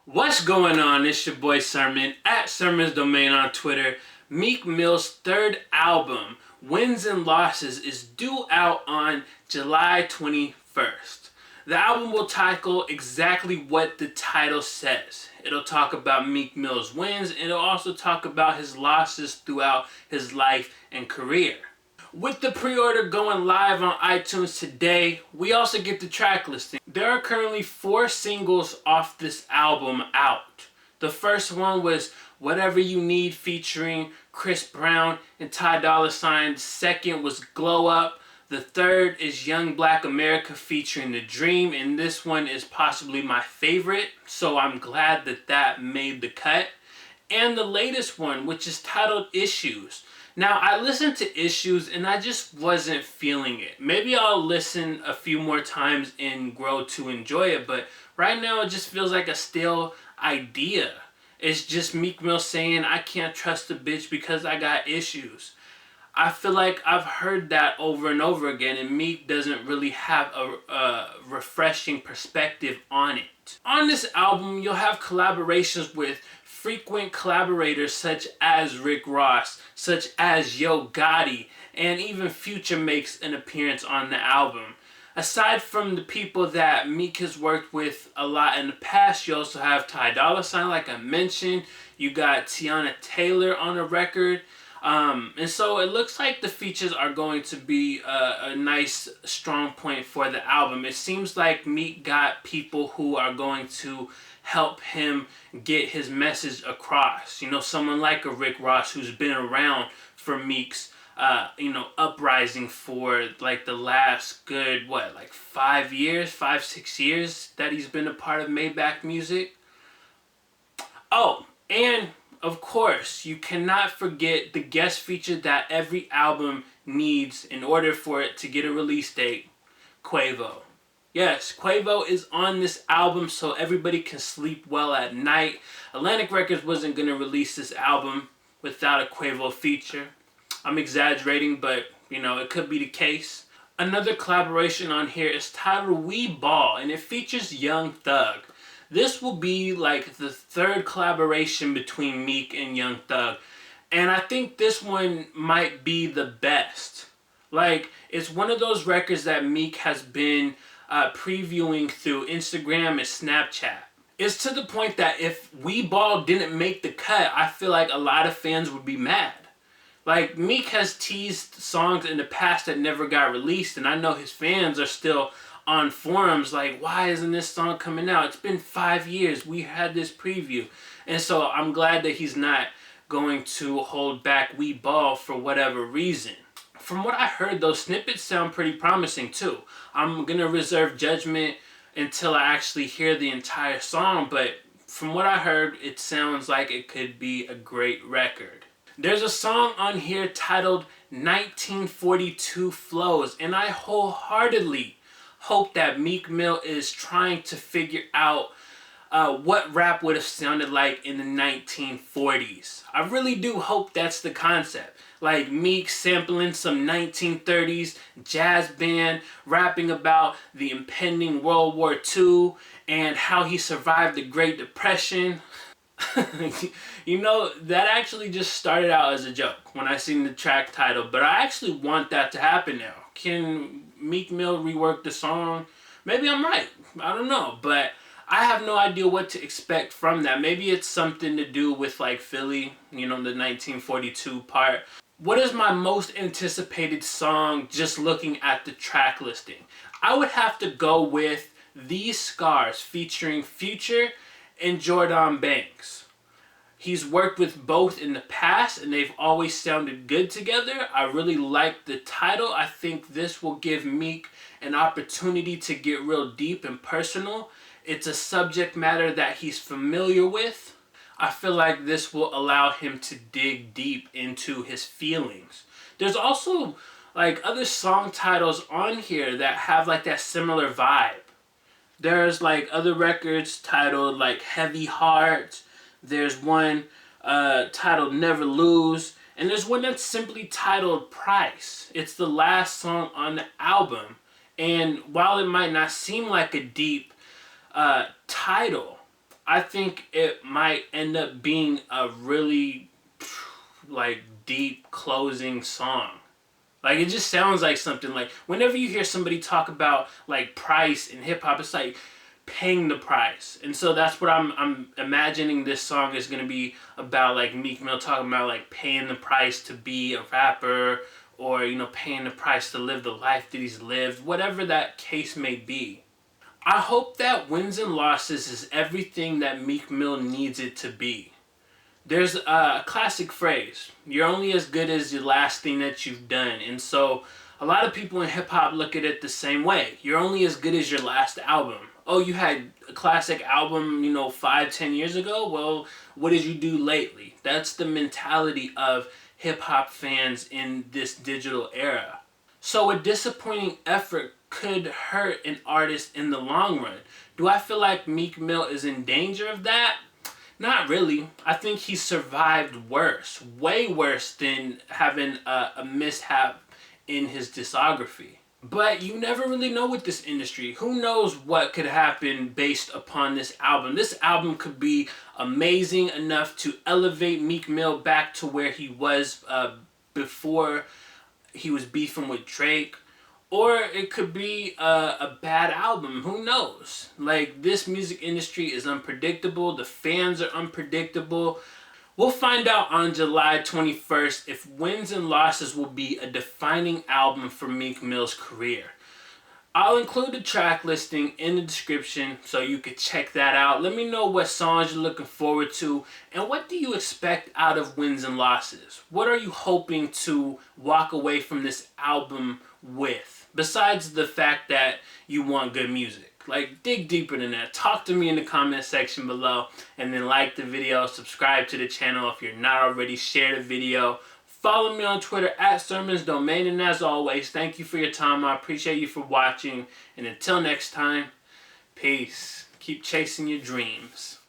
What's going on? It's your boy Sermon at Sermon's Domain on Twitter. Meek Mill's third album, Wins and Losses, is due out on July 21st. The album will tackle exactly what the title says. It'll talk about Meek Mill's wins, and it'll also talk about his losses throughout his life and career. With the pre-order going live on iTunes today, we also get the track listing. There are currently 4 singles off this album out. The first one was Whatever You Need featuring Chris Brown and Dolla. The second was Glow Up. The third is Young Black America featuring The Dream, and this one is possibly my favorite, so I'm glad that made the cut. And the latest one, which is titled Issues. Now, I listened to Issues and I just wasn't feeling it. Maybe I'll listen a few more times and grow to enjoy it, but right now it just feels like a stale idea. It's just Meek Mill saying, I can't trust a bitch because I got issues. I feel like I've heard that over and over again, and Meek doesn't really have a refreshing perspective on it. On this album, you'll have collaborations with frequent collaborators such as Rick Ross, such as Yo Gotti, and even Future makes an appearance on the album. Aside from the people that Meek has worked with a lot in the past, you also have Dolla, like I mentioned. You got Teyana Taylor on a record. And so it looks like the features are going to be a nice strong point for the album. It seems like Meek got people who are going to help him get his message across. You know, someone like a Rick Ross who's been around for Meek's, uprising for like the last good, 5 years, 6 years that he's been a part of Maybach Music. Oh, and of course, you cannot forget the guest feature that every album needs in order for it to get a release date, Quavo. Yes, Quavo is on this album so everybody can sleep well at night. Atlantic Records wasn't going to release this album without a Quavo feature. I'm exaggerating, but, it could be the case. Another collaboration on here is titled We Ball, and it features Young Thug. This will be like the third collaboration between Meek and Young Thug. And I think this one might be the best. Like, it's one of those records that Meek has been previewing through Instagram and Snapchat. It's to the point that if We Ball didn't make the cut, I feel like a lot of fans would be mad. Like, Meek has teased songs in the past that never got released, and I know his fans are still on forums like, why isn't this song coming out? It's been 5 years. We had this preview. And so I'm glad that he's not going to hold back We Ball for whatever reason. From what I heard, those snippets sound pretty promising too. I'm going to reserve judgment until I actually hear the entire song, but from what I heard, it sounds like it could be a great record. There's a song on here titled 1942 Flows, and I wholeheartedly hope that Meek Mill is trying to figure out what rap would have sounded like in the 1940s. I really do hope that's the concept. Like Meek sampling some 1930s jazz band, rapping about the impending World War II and how he survived the Great Depression. That actually just started out as a joke when I seen the track title, but I actually want that to happen now. Can Meek Mill rework the song? Maybe I'm right. I don't know, but I have no idea what to expect from that. Maybe it's something to do with like Philly, the 1942 part. What is my most anticipated song just looking at the track listing? I would have to go with These Scars featuring Future and Guordan Banks. He's worked with both in the past and they've always sounded good together. I really like the title. I think this will give Meek an opportunity to get real deep and personal. It's a subject matter that he's familiar with. I feel like this will allow him to dig deep into his feelings. There's also like other song titles on here that have like that similar vibe. There's like other records titled like Heavy Heart. There's one titled Never Lose. And there's one that's simply titled Price. It's the last song on the album. And while it might not seem like a deep title, I think it might end up being a really like deep closing song. Like, it just sounds like something like, whenever you hear somebody talk about like price in hip hop, it's like paying the price. And so that's what I'm imagining this song is going to be about, like Meek Mill talking about like paying the price to be a rapper, or, you know, paying the price to live the life that he's lived, whatever that case may be. I hope that Wins and Losses is everything that Meek Mill needs it to be. There's a classic phrase, you're only as good as the last thing that you've done. And so a lot of people in hip hop look at it the same way. You're only as good as your last album. Oh, you had a classic album, you know, 5-10 years ago? Well, what did you do lately? That's the mentality of hip hop fans in this digital era. So a disappointing effort could hurt an artist in the long run. Do I feel like Meek Mill is in danger of that? Not really. I think he survived worse, way worse than having a mishap in his discography. But you never really know with this industry. Who knows what could happen based upon this album? This album could be amazing enough to elevate Meek Mill back to where he was before he was beefing with Drake. Or it could be a bad album. Who knows? Like, this music industry is unpredictable. The fans are unpredictable. We'll find out on July 21st if Wins and Losses will be a defining album for Meek Mill's career. I'll include the track listing in the description so you can check that out. Let me know what songs you're looking forward to, and what do you expect out of Wins and Losses? What are you hoping to walk away from this album with, besides the fact that you want good music? Like, dig deeper than that. Talk to me in the comment section below, and then like the video, subscribe to the channel if you're not already, share the video. Follow me on Twitter at Sermons Domain, and as always, thank you for your time. I appreciate you for watching, and until next time, peace. Keep chasing your dreams.